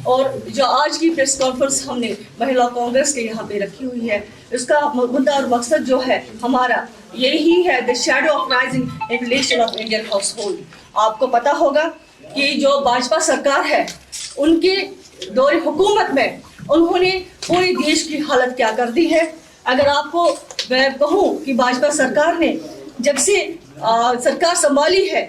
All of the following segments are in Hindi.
और जो आज की प्रेस कॉन्फ्रेंस हमने महिला कांग्रेस के यहाँ पे रखी हुई है, इसका मुद्दा और मकसद जो है हमारा यही है, the shadow of rising inflation of Indian household. आपको पता होगा कि जो भाजपा सरकार है, उनके दौरे हुकूमत में उन्होंने पूरे देश की हालत क्या कर दी है। अगर आपको मैं कहूँ कि भाजपा सरकार ने जब से सरकार संभाली है,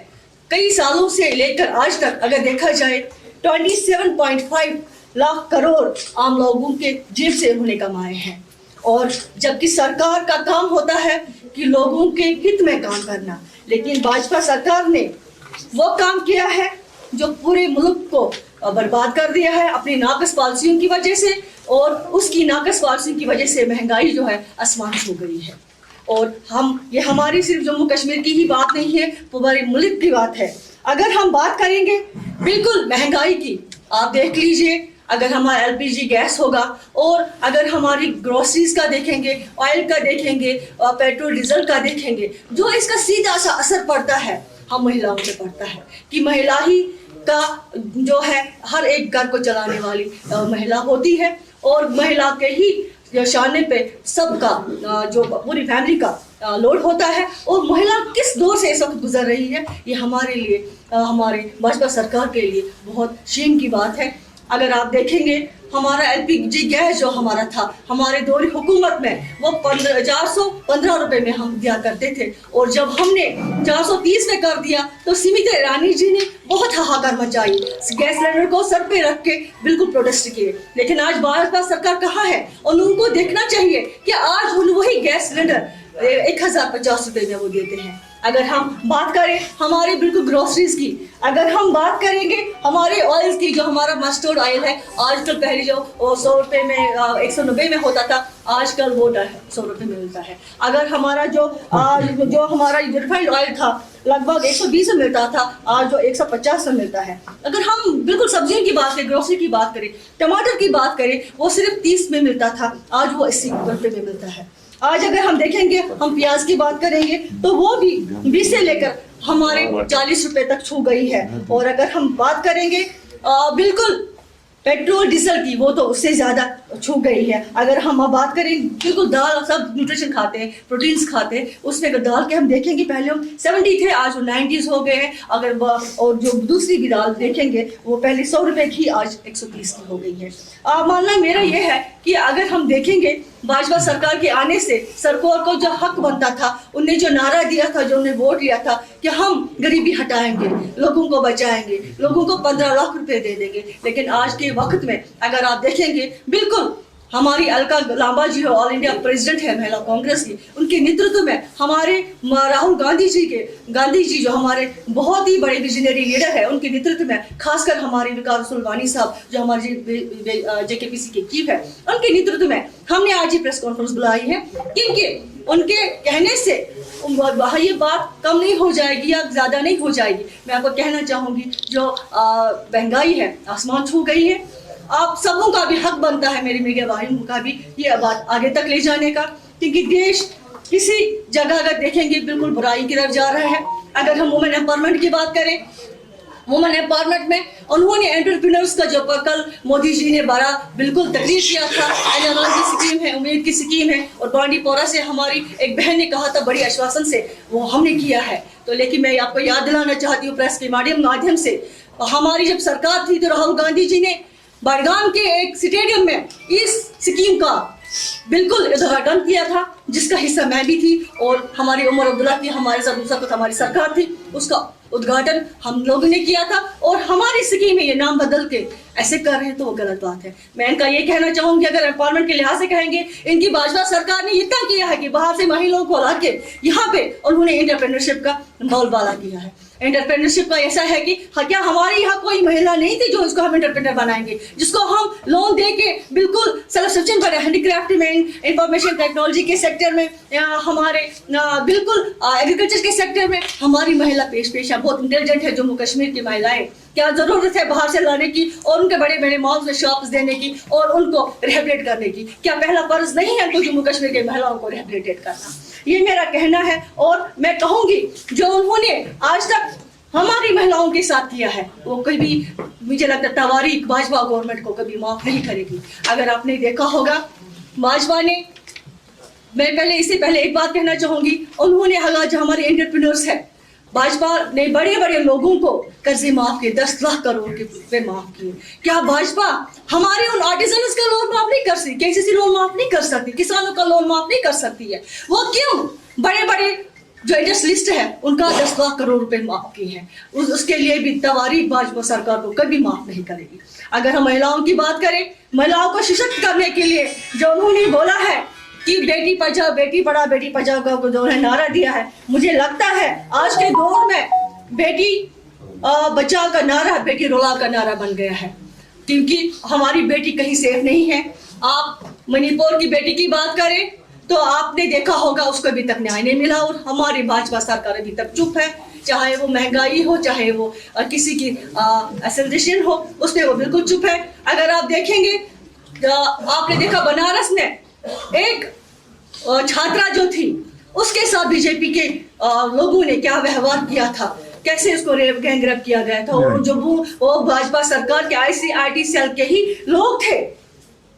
कई सालों से लेकर आज तक अगर देखा जाए 27.5 लाख करोड़ आम लोगों के जेब से उन्होंने कमाए हैं। और जबकि सरकार का काम होता है कि लोगों के हित में काम करना, लेकिन भाजपा सरकार ने वो काम किया है जो पूरे मुल्क को बर्बाद कर दिया है अपनी नाकस पॉलिसियों की वजह से। और उसकी नाकस पॉलिसियों की वजह से महंगाई जो है आसमान छू गई है। और ये हमारी सिर्फ जम्मू कश्मीर की ही बात नहीं है, पूरे मुल्क की बात है। अगर हम बात करेंगे बिल्कुल महंगाई की, आप देख लीजिए, अगर हमारा एलपीजी गैस होगा और अगर हमारी ग्रोसरीज का देखेंगे, ऑयल का देखेंगे, पेट्रोल डीजल का देखेंगे, जो इसका सीधा सा असर पड़ता है हम महिलाओं पे पड़ता है कि महिला ही का जो है हर एक घर को चलाने वाली महिला होती है। और महिला के ही शाने पे सबका जो पूरी फैमिली का लोड होता है। और महिला किस दौर से इस वक्त गुजर रही है, ये हमारे लिए, हमारे भाजपा सरकार के लिए बहुत शेम की बात है। अगर आप देखेंगे हमारा एलपीजी गैस जो हमारा था, हमारे दौरे हुकूमत में वो 415 रुपए में हम दिया करते थे, और जब हमने 430 में कर दिया तो स्मृति ईरानी जी ने बहुत हाहाकार मचाई, गैस सिलेंडर को सर पे रख के बिल्कुल प्रोटेस्ट किए। लेकिन आज भाजपा सरकार कहाँ है, और उनको देखना चाहिए कि आज वही गैस सिलेंडर 1050 रुपए में वो देते हैं। अगर हम बात करें हमारे बिल्कुल ग्रोसरीज की, अगर हम बात करेंगे हमारे ऑयल की, जो हमारा मस्टर्ड ऑयल है, आजकल पहले जो 100 रुपए में 190 में होता था, आजकल वो 100 रुपए में मिलता है। अगर हमारा जो हमारा रिफाइंड ऑयल था लगभग 120 में मिलता था, आज जो 150 में मिलता है। अगर हम बिल्कुल सब्जियों की बात करें, ग्रोसरी की बात करें, टमाटर की बात करें, वो सिर्फ 30 में मिलता था, आज वो 80 रुपए में मिलता है। आज अगर हम देखेंगे, हम प्याज की बात करेंगे तो वो भी 20 से लेकर हमारे 40 रुपए तक छू गई है। और अगर हम बात करेंगे बिल्कुल पेट्रोल डीजल की, वो तो उससे ज्यादा छू गई है। अगर हम बात करें बिल्कुल दाल, सब न्यूट्रिशन खाते हैं, प्रोटीन्स खाते हैं, उसमें अगर दाल के हम देखेंगे पहले हम 70 थे, आज वो 90s हो गए हैं। अगर और जो दूसरी भी दाल देखेंगे वो पहले 100 रुपए की, आज 130 की हो गई है। मानना मेरा ये है कि अगर हम देखेंगे भाजपा सरकार के आने से सरकार को जो हक बनता था, उन्हें जो नारा दिया था, जो उन्हें वोट दिया था कि हम गरीबी हटाएंगे, लोगों को बचाएंगे, लोगों को 15 लाख रुपए दे देंगे, लेकिन आज के वक्त में अगर आप देखेंगे बिल्कुल हमारी अलका लांबा जी ऑल इंडिया प्रेसिडेंट है महिला कांग्रेस की, उनके नेतृत्व में हमारे राहुल गांधी जी जो हमारे बहुत ही बड़े विजनरी लीडर है, उनके नेतृत्व में, खासकर हमारे विकास सुलवानी साहब जो हमारे जेकेपीसी के चीफ है, उनके नेतृत्व में हमने आज ही प्रेस कॉन्फ्रेंस बुलाई है, क्योंकि उनके कहने से ये बात कम नहीं हो जाएगी या ज्यादा नहीं हो जाएगी। मैं आपको कहना चाहूंगी जो महंगाई है आसमान छू गई है। आप सबों का भी हक बनता है, मेरी मीडिया भाइयों का भी, ये बात आगे तक ले जाने का, क्योंकि देश किसी जगह अगर देखेंगे बिल्कुल बुराई की तरफ जा रहा है। अगर हम वुमेन एम्पावरमेंट की बात करें, वुमेन एम्पावरमेंट में उन्होंने एंटरप्रेन्योर्स का जो कल मोदी जी ने बड़ा बिल्कुल तकरीर किया था, एनआरएल की स्कीम है, उम्मीद की स्कीम है, और बांडीपोरा से हमारी एक बहन ने कहा था बड़ी आश्वासन से, वो हमने किया है। तो लेकिन मैं आपको याद दिलाना चाहती हूँ प्रेस के माध्यम से, हमारी जब सरकार थी तो राहुल गांधी जी ने बड़गाम के एक स्टेडियम में इस स्कीम का बिल्कुल उद्घाटन किया था, जिसका हिस्सा मैं भी थी, और हमारी उमर अब्दुल्ला थी, हमारे साथ हमारी सरकार थी, उसका उद्घाटन हम लोगों ने किया था। और हमारी स्कीम में ये नाम बदल के ऐसे कर रहे हैं तो वो गलत बात है। मैं इनका ये कहना चाहूंगी, अगर एम्पावरमेंट के लिहाज से कहेंगे, इनकी भाजपा सरकार ने इतना किया है कि बाहर से महिलाओं को ला के यहाँ पे उन्होंने एंटरप्रेन्योरशिप का बोलबाला किया है। एंटरप्रेन्योरशिप का ऐसा है कि क्या हमारे यहाँ कोई महिला नहीं थी जो इसको हम एंटरप्रेन्योर बनाएंगे, जिसको हम लोन दे के बिल्कुल सेल्फ सस्टेन करें, हैंडीक्राफ्ट में, इंफॉर्मेशन टेक्नोलॉजी के सेक्टर में, हमारे बिल्कुल एग्रीकल्चर के सेक्टर में हमारी महिला पेश है, बहुत इंटेलिजेंट है जम्मू कश्मीर की महिलाएं। क्या जरूरत है बाहर से लाने की और उनके बड़े बड़े मॉल्स में शॉप्स देने की और उनको रिहेबिलिटेट करने की? क्या पहला फर्ज नहीं है तो जम्मू कश्मीर के महिलाओं को रिहेबिलिटेट करना? ये मेरा कहना है। और मैं कहूंगी जो उन्होंने आज तक हमारी महिलाओं के साथ किया है, वो कभी मुझे लगता है तवारीख भाजपा गवर्नमेंट को कभी माफ नहीं करेगी। अगर आपने देखा होगा भाजपा ने, मैं इससे पहले एक बात कहना चाहूंगी, उन्होंने जो हमारे एंटरप्रेन्योर्स है, भाजपा ने बड़े बड़े लोगों को कर्जे माफ किए, 10 लाख करोड़ के रुपए माफ किए। क्या भाजपा हमारे उन आर्टिजन्स का लोन माफ नहीं कर सकती? केसीसी लोन माफ नहीं कर सकती? किसानों का लोन माफ नहीं कर सकती है? वो क्यों? बड़े बड़े जो इंडस्ट्रियलिस्ट है उनका 10 लाख करोड़ रुपए माफ किए हैं, उसके लिए भी तवारीख भाजपा सरकार को कभी माफ नहीं करेगी। अगर हम महिलाओं की बात करें, महिलाओं को सशक्त करने के लिए जो उन्होंने बोला है कि बेटी पढ़ाओ बेटी बचाओ का जो है नारा दिया है, मुझे लगता है आज के दौर में बेटी बचाओ का नारा बेटी रुलाओ का नारा बन गया है, क्योंकि हमारी बेटी कहीं सेफ नहीं है। आप मणिपुर की बेटी की बात करें तो आपने देखा होगा उसको अभी तक न्याय नहीं मिला, और हमारी भाजपा सरकार अभी तक चुप है। चाहे वो महंगाई हो, चाहे वो किसी की एसेंसिएशन हो, उसमें वो बिल्कुल चुप है। अगर आप देखेंगे, आपने देखा बनारस में एक छात्रा जो थी उसके साथ बीजेपी के लोगों ने क्या व्यवहार किया था, कैसे उसको गैंग रेप किया गया था, और जो वो भाजपा सरकार के आईसीआईटी सेल के ही लोग थे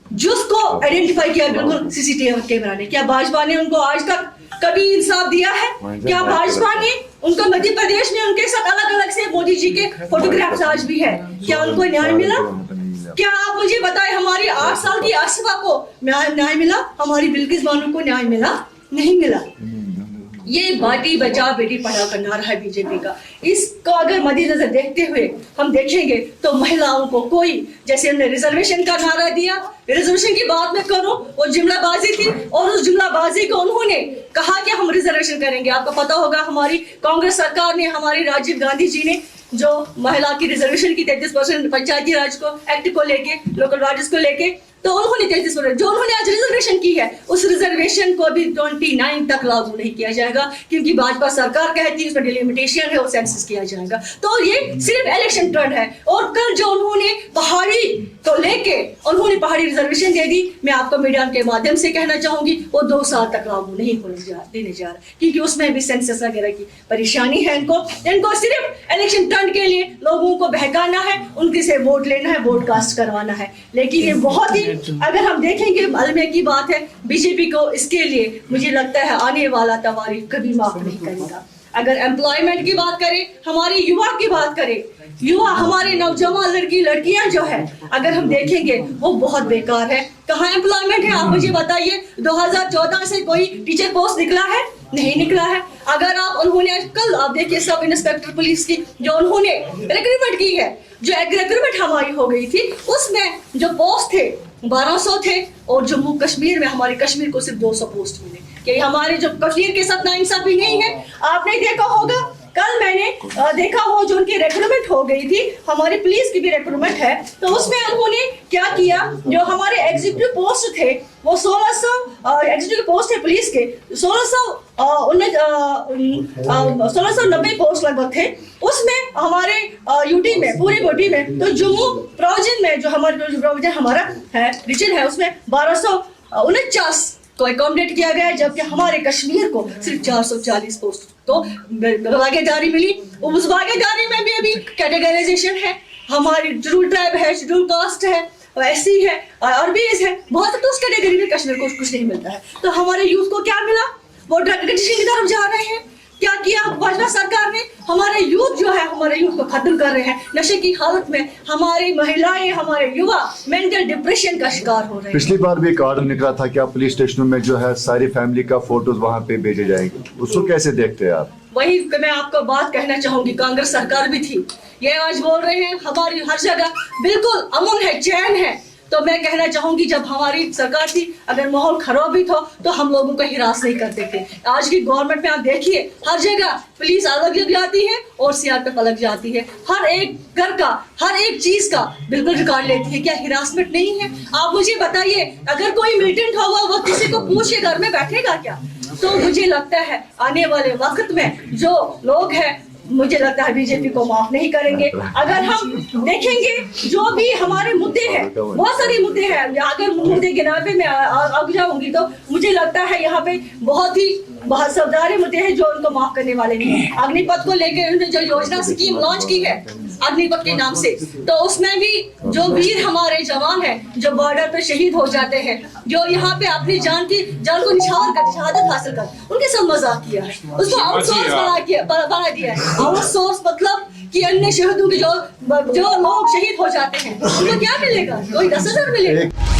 जिसको आइडेंटिफाई किया बिल्कुल सीसीटीवी कैमरा ने। क्या भाजपा ने उनको आज तक कभी इंसाफ दिया है? क्या भाजपा ने उनको मध्य प्रदेश में उनके साथ अलग अलग से मोदी जी के फोटोग्राफ्स आज भी है, क्या उनको न्याय मिला? क्या आप मुझे बताएं, हमारी 8 साल की आसिफा को न्याय मिला? हमारी बिल्किस बानो को न्याय मिला? नहीं मिला। ये बेटी बचाओ बेटी पढ़ाओ का नारा है बीजेपी का। इसको अगर मद्देनजर देखते हुए हम देखेंगे तो महिलाओं को कोई, जैसे हमने रिजर्वेशन का नारा दिया, रिजर्वेशन की बात मैं करूं, वो जुमलाबाजी थी, और उस जुमलाबाजी को उन्होंने कहा कि हम रिजर्वेशन करेंगे। आपको पता होगा हमारी कांग्रेस सरकार ने, हमारी राजीव गांधी जी ने जो महिला की रिजर्वेशन की 33% पंचायती राज को एक्ट को लेके, लोकल बॉडीज को लेके, तो उन्होंने 33% जो उन्होंने आज रिजर्वेशन की है, उस रिजर्वेशन को अभी 29 तक लागू नहीं किया जाएगा, क्योंकि भाजपा सरकार कहती है उसमें डिलिमिटेशन है, वो सेंसस किया जाएगा। तो ये सिर्फ इलेक्शन ट्रेंड है। और कल जो उन्होंने पहाड़ी को लेके उन्होंने पहाड़ी रिजर्वेशन दे दी, मैं आपको मीडिया के माध्यम से कहना चाहूंगी वो 2 साल तक लागू नहीं देने जा रहा, क्योंकि उसमें भी सेंसस वगैरह की परेशानी है। इनको सिर्फ इलेक्शन ट्रेंड के लिए लोगों को बहकाना है, उनके से वोट लेना है, वोट कास्ट करवाना है। लेकिन ये बहुत ही, अगर हम देखेंगे अलमे की बात है, बीजेपी को इसके लिए मुझे लगता है आने वाला तवारीख कभी माफ नहीं करेगा। अगर एम्प्लॉयमेंट की बात करें, हमारे युवा की बात करें, युवा हमारे नौजवान लड़कियां जो है, अगर हम देखेंगे वो बहुत बेकार है। कहाँ एम्प्लॉयमेंट है? आप मुझे बताइए। 2014 से कोई टीचर पोस्ट निकला है? नहीं निकला है। अगर उन्होंने कल आप देखिए सब इंस्पेक्टर पुलिस की जो उन्होंने रिक्रूटमेंट की है, जो रिक्रूटमेंट हमारी हो गई थी, उसमें जो पोस्ट थे 1200 थे, और जम्मू कश्मीर में हमारे कश्मीर को सिर्फ 200 पोस्ट मिले। कि हमारे जो कश्मीर के साथ नाइंसाफी नहीं है। आपने देखा होगा, कल मैंने देखा हो जो उनकी रिक्रूटमेंट हो गई थी, हमारी पुलिस की भी रिक्रूटमेंट है, तो उसमें उन्होंने क्या किया, जो हमारे एग्जीक्यूटिव पोस्ट थे वो 1600 एग्जीक्यूटिव पोस्ट है पुलिस के, 1690 पोस्ट लगभग थे। उसमें हमारे यूटी में, पूरे यूटी में, तो जम्मू प्रोविजन में जो प्रोविजन हमारा है रीजन है, उसमें 1249 को अकोमोडेट किया गया, जबकि हमारे कश्मीर को सिर्फ 440 पोस्ट तो भागीदारी मिली। उस भागीदारी में भी अभी कैटेगराइजेशन है, हमारी शेड्यूल ट्राइब है, शेड्यूल कास्ट है, ऐसी है, अरबीज है, बहुत तो उस कैटेगरी में कश्मीर को कुछ नहीं मिलता है। तो हमारे यूथ को क्या मिला? वो ड्रग एडिक्शन की तरफ जा रहे हैं। क्या किया भाजपा सरकार ने? हमारे यूथ जो है, हमारे यूथ को खत्म कर रहे हैं। नशे की हालत में हमारी महिलाएं, हमारे युवा मेंटल डिप्रेशन का शिकार हो रहे हैं। पिछली बार भी एक ऑर्डर निकला था कि आप पुलिस स्टेशनों में जो है सारी फैमिली का फोटोज वहां पे भेजे जाएंगे, उसको कैसे देखते हैं आप? वही मैं आपको बात कहना चाहूंगी, कांग्रेस सरकार भी थी, ये आज बोल रहे हैं हमारी हर जगह बिल्कुल अमन है, चैन है। तो मैं कहना चाहूंगी जब हमारी सरकार थी, अगर माहौल खराब भी था तो हम लोगों को हिरास नहीं करते थे। आज की गवर्नमेंट में आप देखिए, हर जगह पुलिस अलग लग जाती है और सीआरपीएफ अलग जाती है, हर एक घर का, हर एक चीज का बिल्कुल रिकॉर्ड लेती है। क्या हिरासमेंट नहीं है? आप मुझे बताइए, अगर कोई मिलिटेंट होगा वो किसी को पूछ के घर में बैठेगा क्या? तो मुझे लगता है आने वाले वक्त में जो लोग हैं मुझे लगता है बीजेपी को माफ नहीं करेंगे। अगर हम देखेंगे जो भी हमारे मुद्दे हैं, बहुत सारे मुद्दे हैं, अगर मुद्दे गिना पे मैं आग जाऊंगी तो मुझे लगता है यहाँ पे बहुत सारे मुद्दे हैं जो उनको माफ करने वाले नहीं है। अग्निपथ को लेकर उन्होंने जो योजना स्कीम लॉन्च की है अग्निपथ के नाम से, तो उसमें भी जो वीर हमारे जवान हैं जो बॉर्डर पे शहीद हो जाते हैं, जो यहाँ पे अपनी जान को निछावर कर शहादत हासिल कर, उनके साथ मजाक किया है, उसको आउटसोर्स बना दिया है। आउटसोर्स मतलब कि अन्य शहीदों के जो लोग शहीद हो जाते हैं उनको क्या मिलेगा? कोई 10,000 मिलेगा।